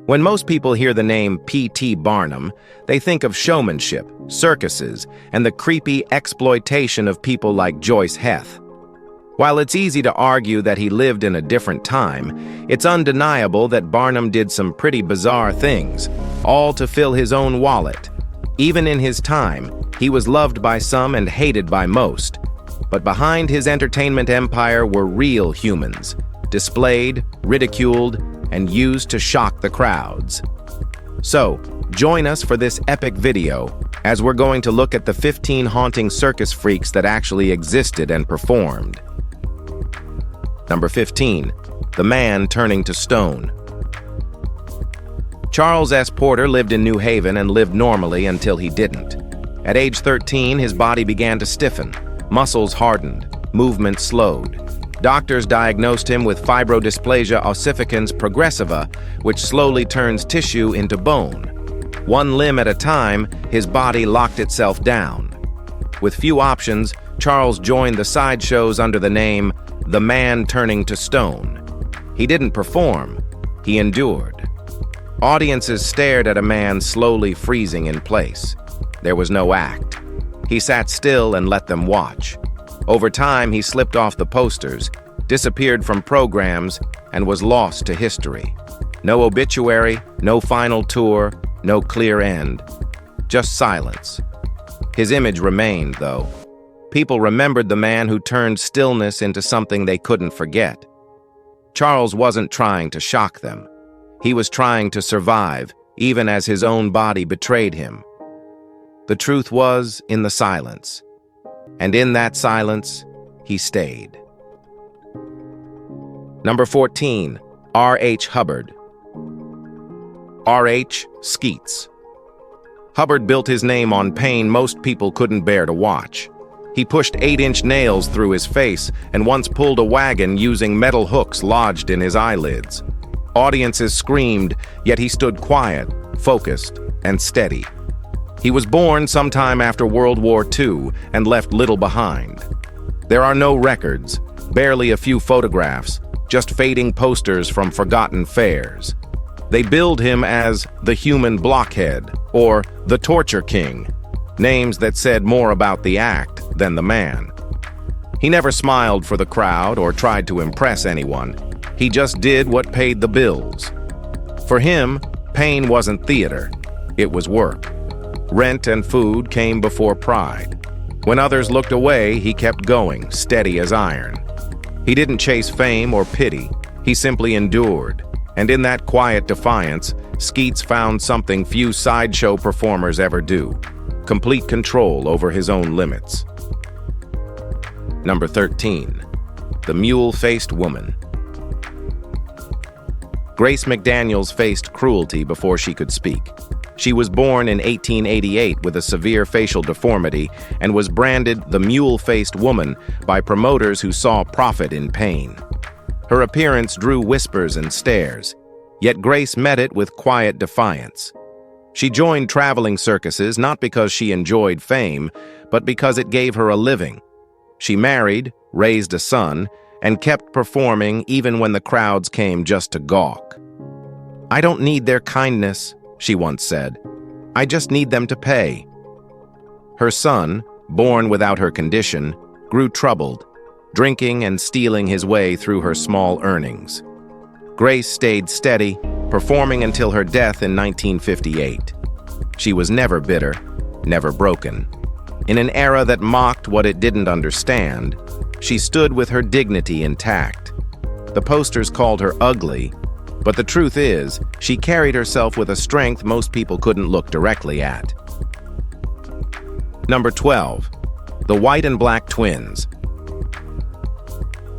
When most people hear the name P.T. Barnum, they think of showmanship, circuses, and the creepy exploitation of people like Joice Heth. While it's easy to argue that he lived in a different time, it's undeniable that Barnum did some pretty bizarre things, all to fill his own wallet. Even in his time, he was loved by some and hated by most. But behind his entertainment empire were real humans, displayed, ridiculed, and used to shock the crowds. So, join us for this epic video, as we're going to look at the 15 haunting circus freaks that actually existed and performed. Number 15. The Man Turning to Stone. Charles S. Porter lived in New Haven and lived normally until he didn't. At age 13, his body began to stiffen, muscles hardened, movement slowed. Doctors diagnosed him with fibrodysplasia ossificans progressiva, which slowly turns tissue into bone. One limb at a time, his body locked itself down. With few options, Charles joined the sideshows under the name The Man Turning to Stone. He didn't perform, he endured. Audiences stared at a man slowly freezing in place. There was no act. He sat still and let them watch. Over time, he slipped off the posters, disappeared from programs, and was lost to history. No obituary, no final tour, no clear end. Just silence. His image remained, though. People remembered the man who turned stillness into something they couldn't forget. Charles wasn't trying to shock them. He was trying to survive, even as his own body betrayed him. The truth was in the silence. And in that silence, he stayed. Number 14. R.H. Hubbard. R.H. Skeets. Hubbard built his name on pain most people couldn't bear to watch. He pushed 8-inch nails through his face and once pulled a wagon using metal hooks lodged in his eyelids. Audiences screamed, yet he stood quiet, focused, and steady. He was born sometime after World War II and left little behind. There are no records, barely a few photographs, just fading posters from forgotten fairs. They billed him as the Human Blockhead or the Torture King, names that said more about the act than the man. He never smiled for the crowd or tried to impress anyone. He just did what paid the bills. For him, pain wasn't theater, it was work. Rent and food came before pride. When others looked away, he kept going, steady as iron. He didn't chase fame or pity, he simply endured. And in that quiet defiance, Skeets found something few sideshow performers ever do: complete control over his own limits. Number 13. The Mule-Faced Woman. Grace McDaniels faced cruelty before she could speak. She was born in 1888 with a severe facial deformity and was branded the mule-faced woman by promoters who saw profit in pain. Her appearance drew whispers and stares, yet Grace met it with quiet defiance. She joined traveling circuses not because she enjoyed fame, but because it gave her a living. She married, raised a son, and kept performing even when the crowds came just to gawk. "I don't need their kindness," she once said. "I just need them to pay." Her son, born without her condition, grew troubled, drinking and stealing his way through her small earnings. Grace stayed steady, performing until her death in 1958. She was never bitter, never broken. In an era that mocked what it didn't understand, she stood with her dignity intact. The posters called her ugly, but the truth is, she carried herself with a strength most people couldn't look directly at. Number 12. The White and Black Twins.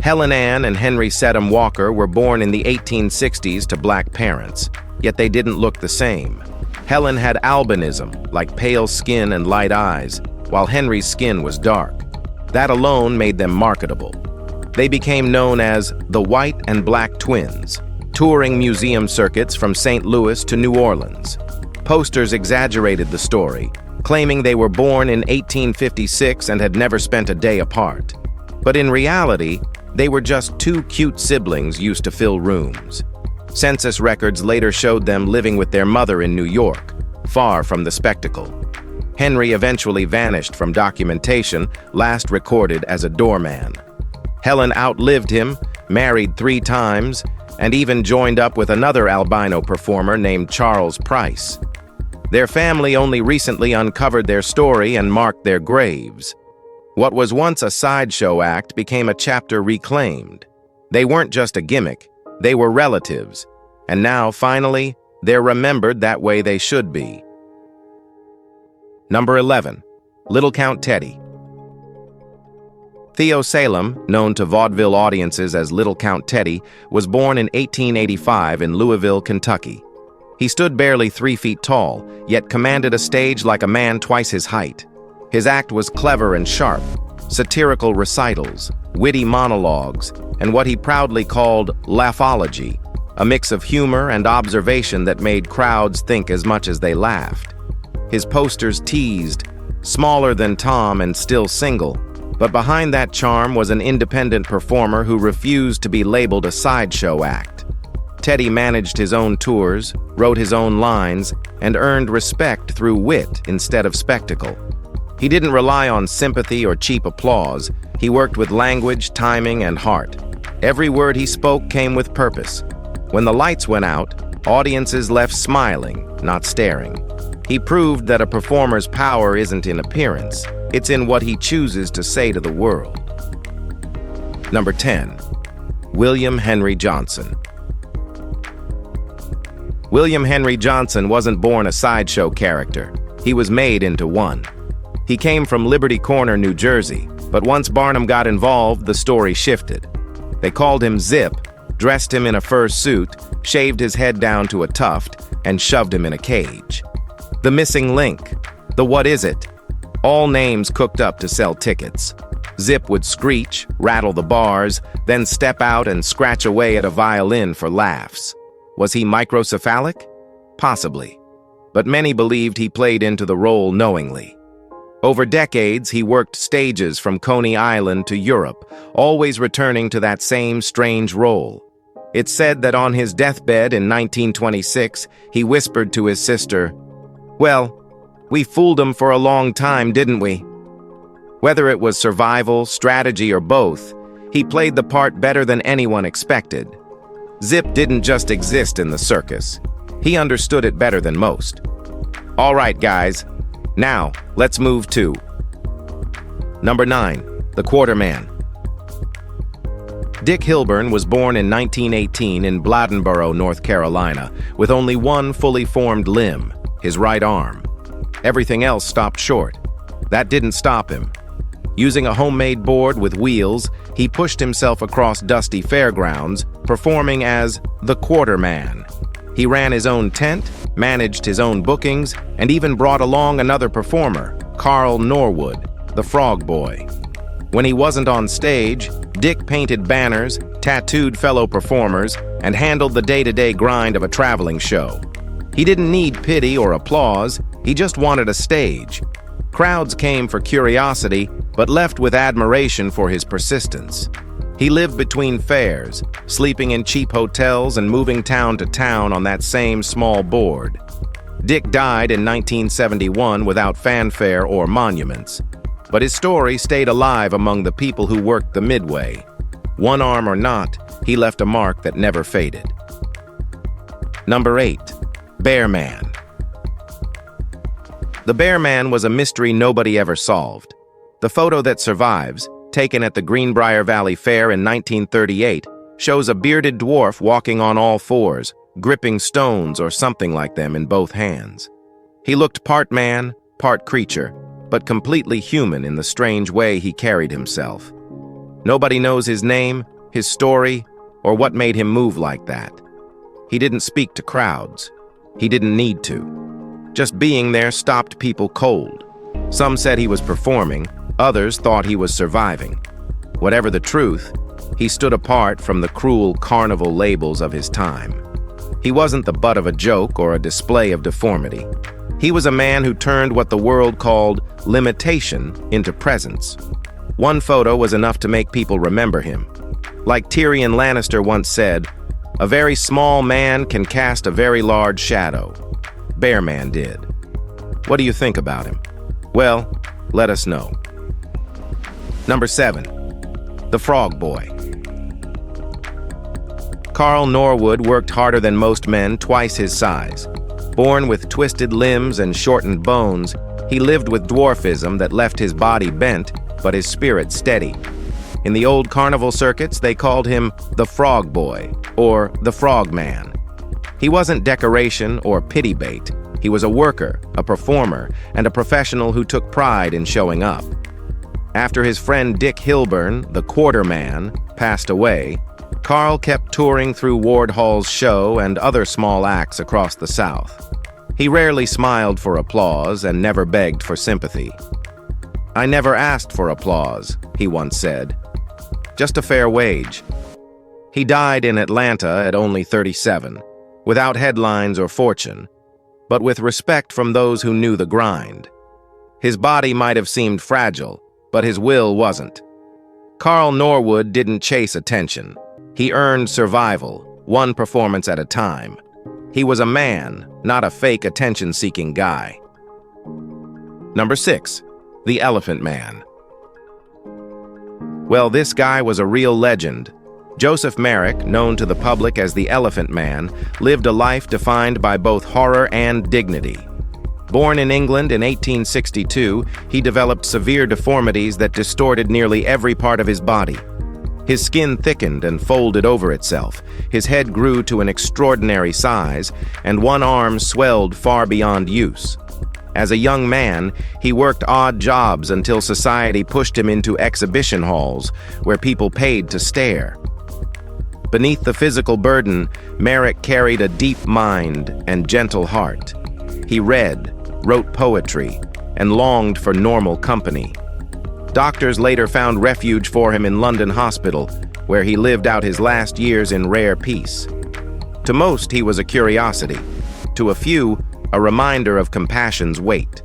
Helen Ann and Henry Sedham Walker were born in the 1860s to black parents, yet they didn't look the same. Helen had albinism, like pale skin and light eyes, while Henry's skin was dark. That alone made them marketable. They became known as the White and Black Twins, touring museum circuits from St. Louis to New Orleans. Posters exaggerated the story, claiming they were born in 1856 and had never spent a day apart. But in reality, they were just two cute siblings used to fill rooms. Census records later showed them living with their mother in New York, far from the spectacle. Henry eventually vanished from documentation, last recorded as a doorman. Helen outlived him, married 3 times, and even joined up with another albino performer named Charles Price. Their family only recently uncovered their story and marked their graves. What was once a sideshow act became a chapter reclaimed. They weren't just a gimmick, they were relatives, and now, finally, they're remembered that way they should be. Number 11. Little Count Teddy. Theo Salem, known to vaudeville audiences as Little Count Teddy, was born in 1885 in Louisville, Kentucky. He stood barely 3 feet tall, yet commanded a stage like a man twice his height. His act was clever and sharp, satirical recitals, witty monologues, and what he proudly called laughology, a mix of humor and observation that made crowds think as much as they laughed. His posters teased, smaller than Tom and still single, but behind that charm was an independent performer who refused to be labeled a sideshow act. Teddy managed his own tours, wrote his own lines, and earned respect through wit instead of spectacle. He didn't rely on sympathy or cheap applause. He worked with language, timing, and heart. Every word he spoke came with purpose. When the lights went out, audiences left smiling, not staring. He proved that a performer's power isn't in appearance, it's in what he chooses to say to the world. Number 10. William Henry Johnson. William Henry Johnson wasn't born a sideshow character. He was made into one. He came from Liberty Corner, New Jersey, but once Barnum got involved, the story shifted. They called him Zip, dressed him in a fur suit, shaved his head down to a tuft, and shoved him in a cage. The missing link, the what is it? All names cooked up to sell tickets. Zip would screech, rattle the bars, then step out and scratch away at a violin for laughs. Was he microcephalic? Possibly. But many believed he played into the role knowingly. Over decades, he worked stages from Coney Island to Europe, always returning to that same strange role. It's said that on his deathbed in 1926, he whispered to his sister, "Well, we fooled him for a long time, didn't we?" Whether it was survival, strategy, or both, he played the part better than anyone expected. Zip didn't just exist in the circus. He understood it better than most. All right, guys. Now, let's move to Number 9. The Quarterman. Dick Hilburn was born in 1918 in Bladensboro, North Carolina, with only one fully formed limb, his right arm. Everything else stopped short. That didn't stop him. Using a homemade board with wheels, he pushed himself across dusty fairgrounds, performing as the Quarterman. He ran his own tent, managed his own bookings, and even brought along another performer, Carl Norwood, the Frog Boy. When he wasn't on stage, Dick painted banners, tattooed fellow performers, and handled the day-to-day grind of a traveling show. He didn't need pity or applause, he just wanted a stage. Crowds came for curiosity, but left with admiration for his persistence. He lived between fairs, sleeping in cheap hotels and moving town to town on that same small board. Dick died in 1971 without fanfare or monuments, but his story stayed alive among the people who worked the Midway. One arm or not, he left a mark that never faded. Number 8. Bear Man. The Bear Man was a mystery nobody ever solved. The photo that survives, taken at the Greenbrier Valley Fair in 1938, shows a bearded dwarf walking on all fours, gripping stones or something like them in both hands. He looked part man, part creature, but completely human in the strange way he carried himself. Nobody knows his name, his story, or what made him move like that. He didn't speak to crowds. He didn't need to. Just being there stopped people cold. Some said he was performing, others thought he was surviving. Whatever the truth, he stood apart from the cruel carnival labels of his time. He wasn't the butt of a joke or a display of deformity. He was a man who turned what the world called limitation into presence. One photo was enough to make people remember him. Like Tyrion Lannister once said, A very small man can cast a very large shadow. Bear Man did. What do you think about him? Well, let us know. Number 7. The Frog Boy. Carl Norwood worked harder than most men, twice his size. Born with twisted limbs and shortened bones, he lived with dwarfism that left his body bent, but his spirit steady. In the old carnival circuits, they called him the Frog Boy, or the Frog Man. He wasn't decoration or pity bait. He was a worker, a performer, and a professional who took pride in showing up. After his friend Dick Hilburn, the Quarter Man, passed away, Carl kept touring through Ward Hall's show and other small acts across the South. He rarely smiled for applause and never begged for sympathy. "I never asked for applause," he once said. "Just a fair wage." He died in Atlanta at only 37, without headlines or fortune, but with respect from those who knew the grind. His body might have seemed fragile, but his will wasn't. Carl Norwood didn't chase attention. He earned survival, one performance at a time. He was a man, not a fake attention-seeking guy. Number 6. The Elephant Man. Well, this guy was a real legend. Joseph Merrick, known to the public as the Elephant Man, lived a life defined by both horror and dignity. Born in England in 1862, he developed severe deformities that distorted nearly every part of his body. His skin thickened and folded over itself, his head grew to an extraordinary size, and one arm swelled far beyond use. As a young man, he worked odd jobs until society pushed him into exhibition halls, where people paid to stare. Beneath the physical burden, Merrick carried a deep mind and gentle heart. He read, wrote poetry, and longed for normal company. Doctors later found refuge for him in London Hospital, where he lived out his last years in rare peace. To most, he was a curiosity. To a few, a reminder of compassion's weight.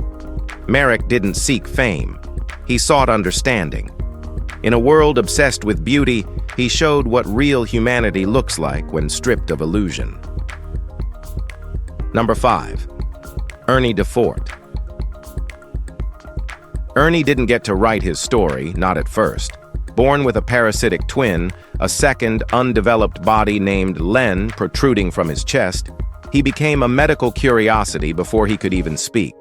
Merrick didn't seek fame. He sought understanding. In a world obsessed with beauty, he showed what real humanity looks like when stripped of illusion. Number 5. Ernie Defort. Ernie didn't get to write his story, not at first. Born with a parasitic twin, a second, undeveloped body named Len protruding from his chest, he became a medical curiosity before he could even speak.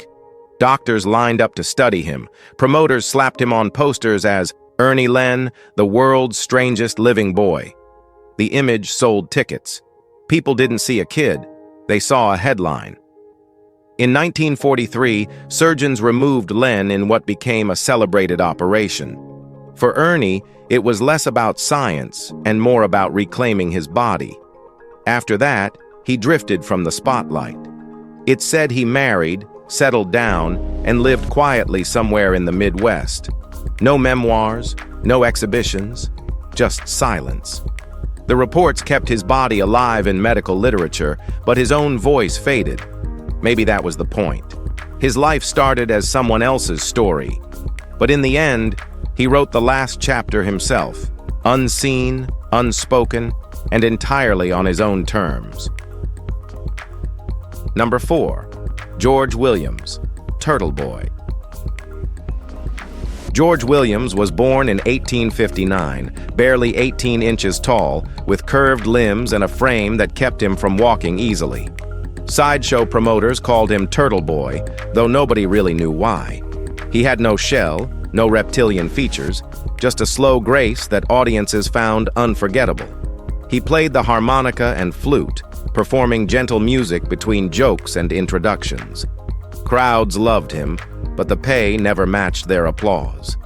Doctors lined up to study him. Promoters slapped him on posters as Ernie Len, the world's strangest living boy. The image sold tickets. People didn't see a kid. They saw a headline. In 1943, surgeons removed Len in what became a celebrated operation. For Ernie, it was less about science and more about reclaiming his body. After that, he drifted from the spotlight. It's said he married, settled down, and lived quietly somewhere in the Midwest. No memoirs, no exhibitions, just silence. The reports kept his body alive in medical literature, but his own voice faded. Maybe that was the point. His life started as someone else's story, but in the end, he wrote the last chapter himself, unseen, unspoken, and entirely on his own terms. Number 4. George Williams, Turtle Boy. George Williams was born in 1859, barely 18 inches tall, with curved limbs and a frame that kept him from walking easily. Sideshow promoters called him Turtle Boy, though nobody really knew why. He had no shell, no reptilian features, just a slow grace that audiences found unforgettable. He played the harmonica and flute, performing gentle music between jokes and introductions. Crowds loved him, but the pay never matched their applause.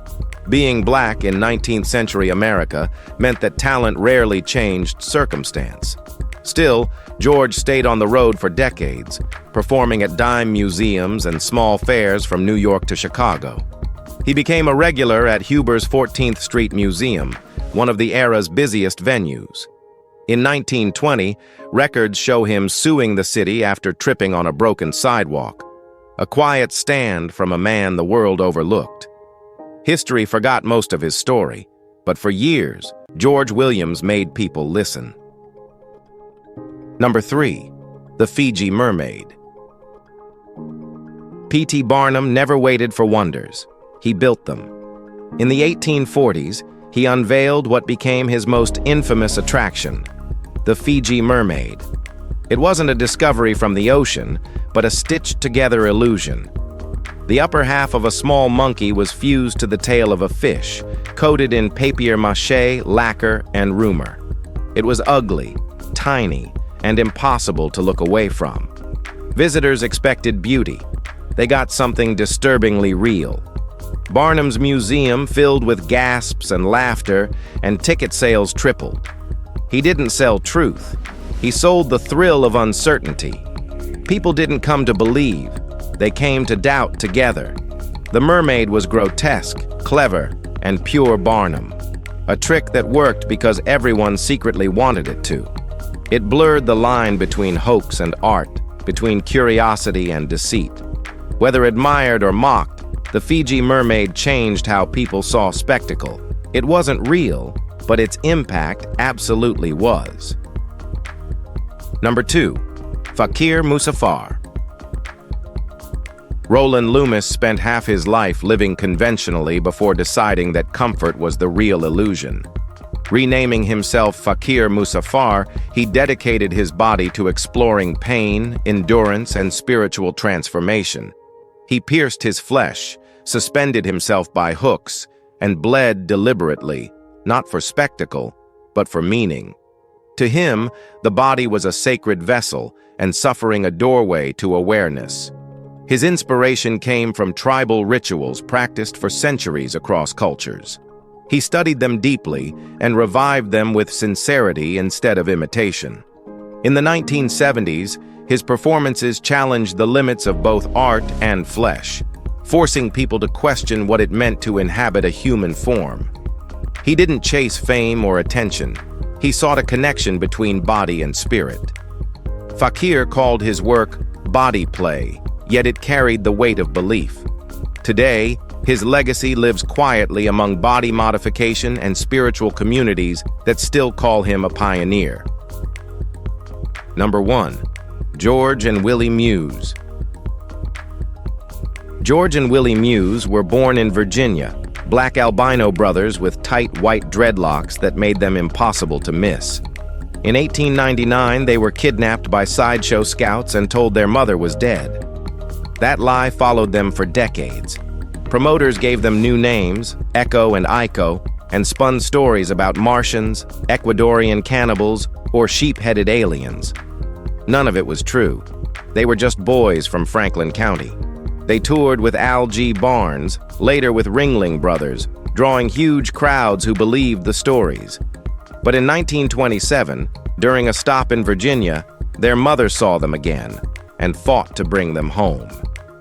Being black in 19th century America meant that talent rarely changed circumstance. Still, George stayed on the road for decades, performing at dime museums and small fairs from New York to Chicago. He became a regular at Huber's 14th Street Museum, one of the era's busiest venues. In 1920, records show him suing the city after tripping on a broken sidewalk, a quiet stand from a man the world overlooked. History forgot most of his story, but for years, George Williams made people listen. Number 3. The Fiji mermaid. P.T. Barnum never waited for wonders. He built them. In the 1840s, he unveiled what became his most infamous attraction, the Fiji mermaid. It wasn't a discovery from the ocean, but a stitched-together illusion. The upper half of a small monkey was fused to the tail of a fish, coated in papier-mâché, lacquer, and rumor. It was ugly, tiny, and impossible to look away from. Visitors expected beauty. They got something disturbingly real. Barnum's museum filled with gasps and laughter, and ticket sales tripled. He didn't sell truth. He sold the thrill of uncertainty. People didn't come to believe. They came to doubt together. The mermaid was grotesque, clever, and pure Barnum. A trick that worked because everyone secretly wanted it to. It blurred the line between hoax and art, between curiosity and deceit. Whether admired or mocked, the Fiji mermaid changed how people saw spectacle. It wasn't real, but its impact absolutely was. Number 2. Fakir Musafar. Roland Loomis spent half his life living conventionally before deciding that comfort was the real illusion. Renaming himself Fakir Musafar, he dedicated his body to exploring pain, endurance, and spiritual transformation. He pierced his flesh, suspended himself by hooks, and bled deliberately, not for spectacle, but for meaning. To him, the body was a sacred vessel, and suffering a doorway to awareness. His inspiration came from tribal rituals practiced for centuries across cultures. He studied them deeply and revived them with sincerity instead of imitation. In the 1970s, his performances challenged the limits of both art and flesh, forcing people to question what it meant to inhabit a human form. He didn't chase fame or attention. He sought a connection between body and spirit. Fakir called his work body play, yet it carried the weight of belief. Today, his legacy lives quietly among body modification and spiritual communities that still call him a pioneer. Number 1. George and Willie Muse. George and Willie Muse were born in Virginia, black albino brothers with tight white dreadlocks that made them impossible to miss. In 1899, they were kidnapped by sideshow scouts and told their mother was dead. That lie followed them for decades. Promoters gave them new names, Echo and Iko, and spun stories about Martians, Ecuadorian cannibals, or sheep-headed aliens. None of it was true. They were just boys from Franklin County. They toured with Al G. Barnes, later with Ringling Brothers, drawing huge crowds who believed the stories. But in 1927, during a stop in Virginia, their mother saw them again and fought to bring them home.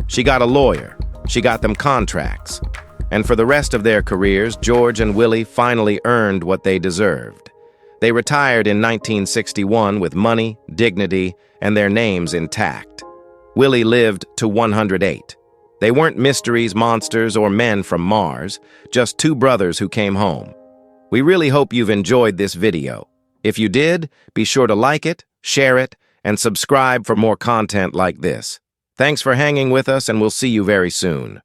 She got a lawyer. She got them contracts. And for the rest of their careers, George and Willie finally earned what they deserved. They retired in 1961 with money, dignity, and their names intact. Willie lived to 108. They weren't mysteries, monsters, or men from Mars, just two brothers who came home. We really hope you've enjoyed this video. If you did, be sure to like it, share it, and subscribe for more content like this. Thanks for hanging with us, and we'll see you very soon.